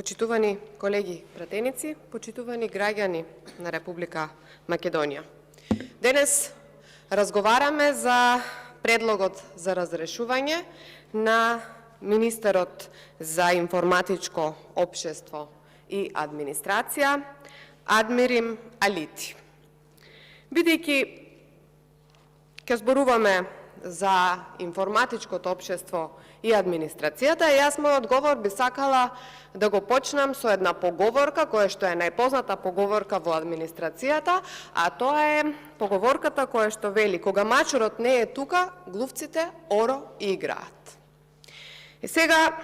Почитувани колеги пратеници, почитувани граѓани на Република Македонија. Денес разговараме за предлогот за разрешување на министерот за информатичко општество и администрација Адмирим Алити. Бидејќи ќе зборуваме за информатичкото општество и администрацијата, јас мојот говор би сакала да го почнам со една поговорка, која што е најпозната поговорка во администрацијата, а тоа е поговорката која што вели: кога мачорот не е тука, глувците оро играат. И сега,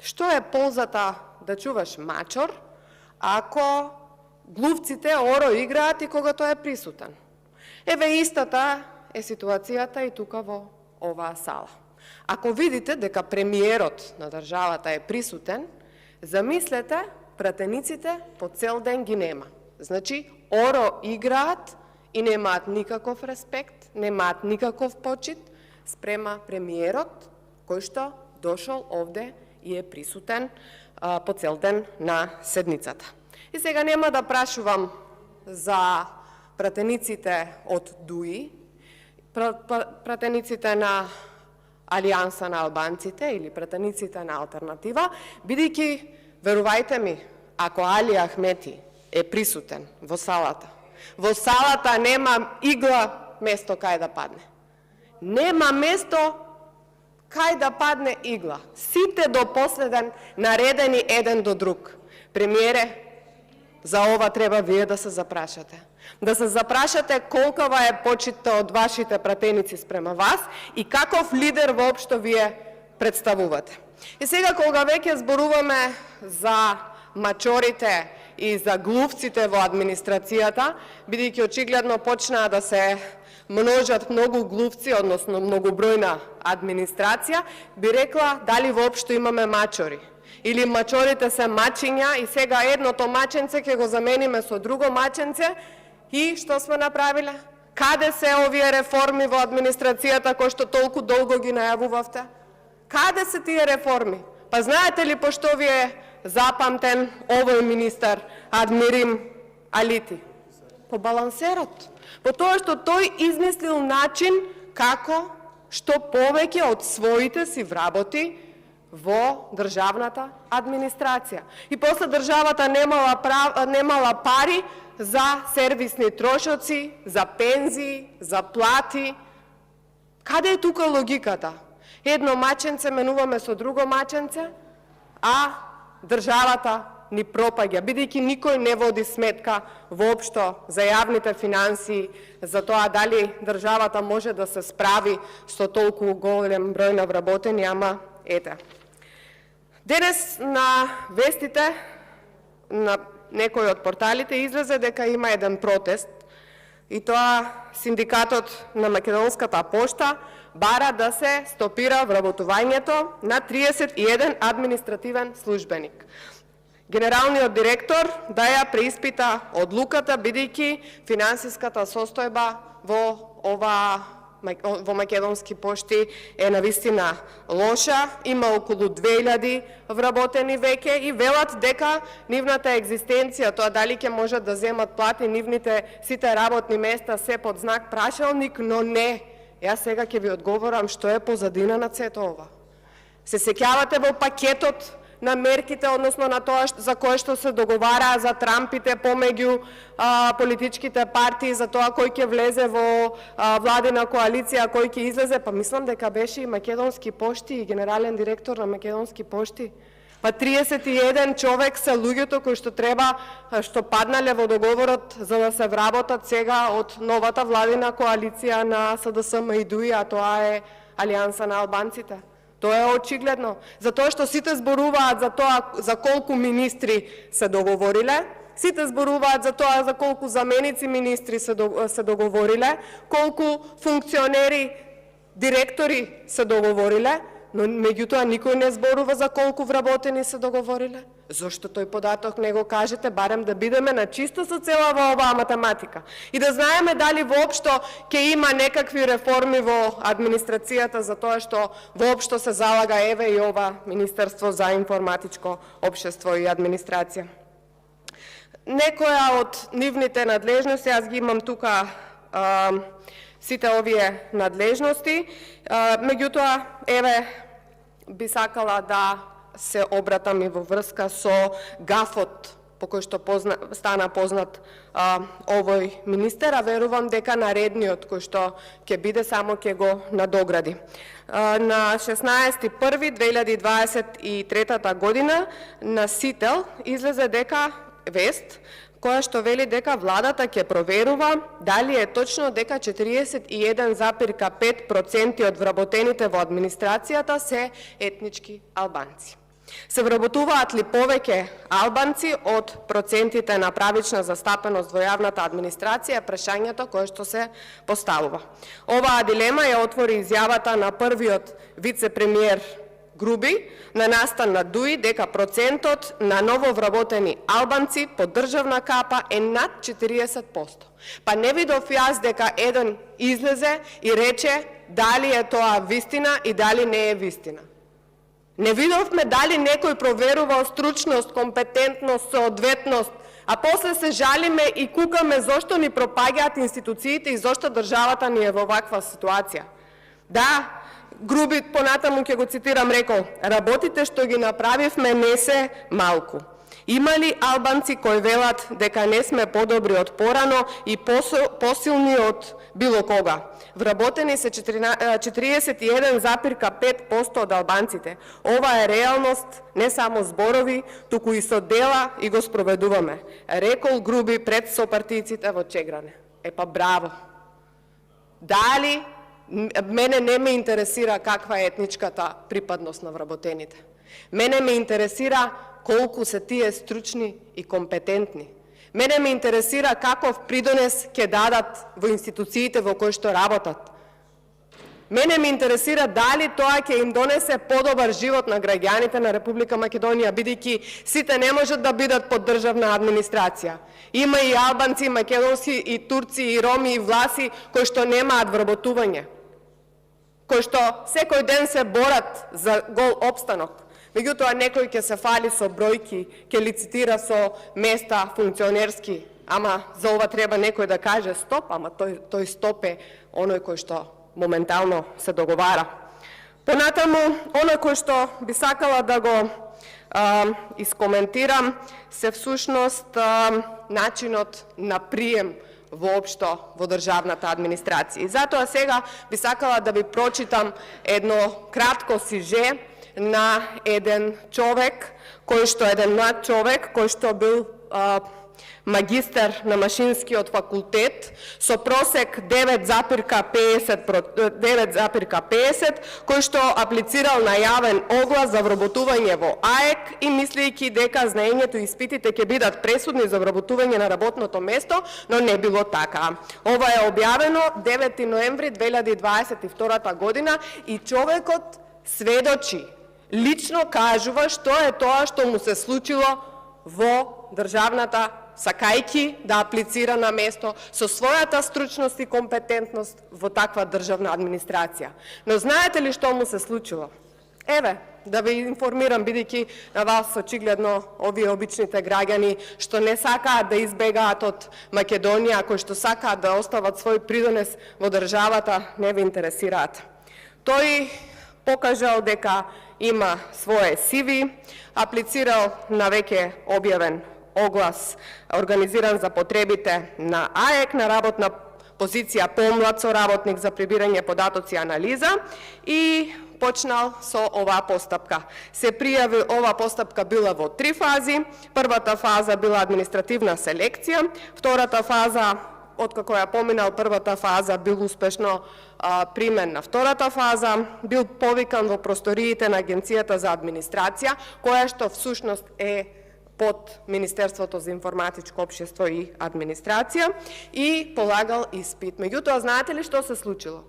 што е ползата да чуваш мачор, ако глувците оро играат и кога тој е присутен? Еве истата е ситуацијата и тука во оваа сала. Ако видите дека премиерот на државата е присутен, замислете, пратениците по цел ден ги нема. Значи, оро играат и немаат никаков респект, немаат никаков почит спрема премиерот, кој што дошол овде и е присутен по цел ден на седницата. И сега нема да прашувам за пратениците од ДУИ, пратениците на Алијанса на албанците или пратениците на Алтернатива, бидејќи, верувајте ми, ако Али Ахмети е присутен во салата нема игла место кај да падне. Нема место кај да падне игла. Сите до последен наредени еден до друг. Премиере, за ова треба вие да се запрашате. Да се запрашате колкава е почитта од вашите пратеници спрема вас и каков лидер воопшто вие представувате. И сега, кога веќе зборуваме за мачорите и за глувците во администрацијата, бидејќи очигледно почнаа да се множат многу глувци, односно многобројна администрација, би рекла дали воопшто имаме мачори. Или мачорите се мачиња и сега едното маченце ќе го замениме со друго маченце и што сме направиле? Каде се овие реформи во администрацијата кои што толку долго ги најавувавте? Каде се тие реформи? Па знаете ли пошто ви е запамтен овој министар Адмирим Алити? По балансерот. По тоа што тој измислил начин како што повеќе од своите си вработи во државната администрација. И после државата немала пари за сервисни трошоци, за пензии, за плати. Каде е тука логиката? Едно маченце менуваме со друго маченце, а државата ни пропаѓа, бидејќи никој не води сметка воопшто за јавните финансии, за тоа дали државата може да се справи со толку голем број на вработени, ама ете. Денес на вестите на некои од порталите излезе дека има еден протест и тоа синдикатот на Македонската пошта бара да се стопира вработувањето на 31 административен службеник. Генералниот директор да ја преиспита одлуката, бидејќи финансиската состојба во Македонски пошти е навистина лоша, има околу 2000 вработени веќе и велат дека нивната екзистенција, тоа дали ќе можат да земат плати, нивните сите работни места се под знак прашалник, но не. Јас сега ќе ви одговорам што е позадина на сето ова. Се сеќавате во пакетот на мерките, односно на тоа за кое што се договараа за трампите помеѓу политичките партии, за тоа кој ќе влезе во владина коалиција, кој ќе излезе, па мислам дека беше и Македонски пошти и генерален директор на Македонски пошти. Па 31 човек се луѓето кои што треба, што паднале во договорот за да се вработат сега од новата владина коалиција на СДСМ и ДУИ, а тоа е Алијанса на албанците. Тоа е очигледно. Затоа што сите зборуваат за тоа за колку министри се договориле, сите зборуваат за тоа за колку заменици министри се договориле, колку функционери, директори се договориле, но меѓутоа никој не зборува за колку вработени се договориле. Зошто тој податок не го кажете, барем да бидеме на чисто со целава оваа математика и да знаеме дали воопшто ќе има некакви реформи во администрацијата за тоа што воопшто се залага еве и ова Министерство за информатичко општество и администрација. Некоја од нивните надлежности, аз ги имам тука сите овие надлежности, меѓутоа, еве, би сакала да се обратам и во врска со гафот по кој што стана познат овој министер, а верувам дека наредниот кој што ќе биде само ќе го надогради. На 16.1.2023 година на Сител излезе дека вест која што вели дека владата ќе проверува дали е точно дека 41,5% од вработените во администрацијата се етнички албанци. Се вработуваат ли повеќе албанци од процентите на правична застапеност во јавната администрација, прашањето кое што се поставува. Оваа дилема ја отвори изјавата на првиот вице-премиер Груби на настан на ДУИ дека процентот на нововработени албанци по државна капа е над 40%. Па не видов јас дека еден излезе и рече дали е тоа вистина и дали не е вистина. Не видовме дали некој проверувал стручност, компетентност, соодветност, а после се жалиме и кукаме зошто ни пропаѓаат институциите и зошто државата ни е во ваква ситуација. Да, Груби, понатаму ќе го цитирам, рекол: работите што ги направивме не се малку. Има ли албанци кои велат дека не сме подобри од порано и посилни од било кога? Вработени се 41,5% од албанците. Ова е реалност, не само зборови, туку и со дела и го спроведуваме. Рекол Груби пред сопартијците во Чегране. Епа браво! Дали мене не ме интересира каква е етничката припадност на вработените. Мене ме интересира колку се тие стручни и компетентни. Мене ме интересира каков придонес ќе дадат во институциите во кои што работат. Мене ме интересира дали тоа ќе им донесе подобар живот на граѓаните на Република Македонија, бидејќи сите не можат да бидат под државна администрација. Има и албанци, и македонски, и турци, и роми, и власи кои што немаат вработување, кои што секој ден се борат за гол опстанок. Меѓутоа некој ќе се фали со бројки, ќе лицитира со места функционерски, ама за ова треба некој да каже стоп, ама тој стоп е оној кој што моментално се договара. Понатаму, оној кој што би сакала да го искоментирам се всушност начинот на прием воопшто во државната администрација. И затоа сега би сакала да ви прочитам едно кратко сиже на еден човек, еден млад човек, кој што бил магистар на Машинскиот факултет со просек 9,50, кој што аплицирал на јавен оглас за вработување во АЕК и мислејќи дека знаењето и испитите ќе бидат пресудни за вработување на работното место, но не било така. Ова е објавено 9 ноември 2022 година и човекот сведочи, лично кажува што е тоа што му се случило во државната, сакајки да аплицира на место со својата стручност и компетентност во таква државна администрација. Но знаете ли што му се случило? Еве, да ви информирам, бидејќи на вас очигледно овие обичните граѓани што не сакаат да избегаат од Македонија, кои што сакаат да остават свој придонес во државата, не ви интересираат. Тој покажал дека има своje CV, аплицирал на веќе објавен оглас организиран за потребите на АЕК на работна позиција помлад соработник за прибирање податоци и анализа и почнал со оваа постапка. Се пријави, оваа постапка била во 3 фази. Првата фаза била административна селекција, втората фаза, откако ја поминал првата фаза, бил успешно примен на втората фаза, бил повикан во просториите на Агенцијата за администрација, која што всушност е под Министерството за информатичко општество и администрација и полагал испит. Меѓутоа, знаете ли што се случило?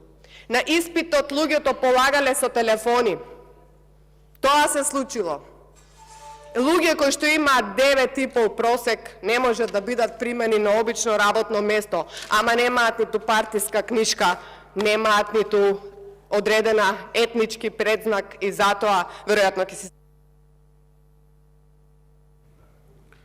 На испитот луѓето полагале со телефони. Тоа се случило. Луѓе кои што имаат 9,5 просек не може да бидат примени на обично работно место, ама немаат ниту партиска книшка, немаат ниту одредена етнички предзнак и затоа веројатно ќе се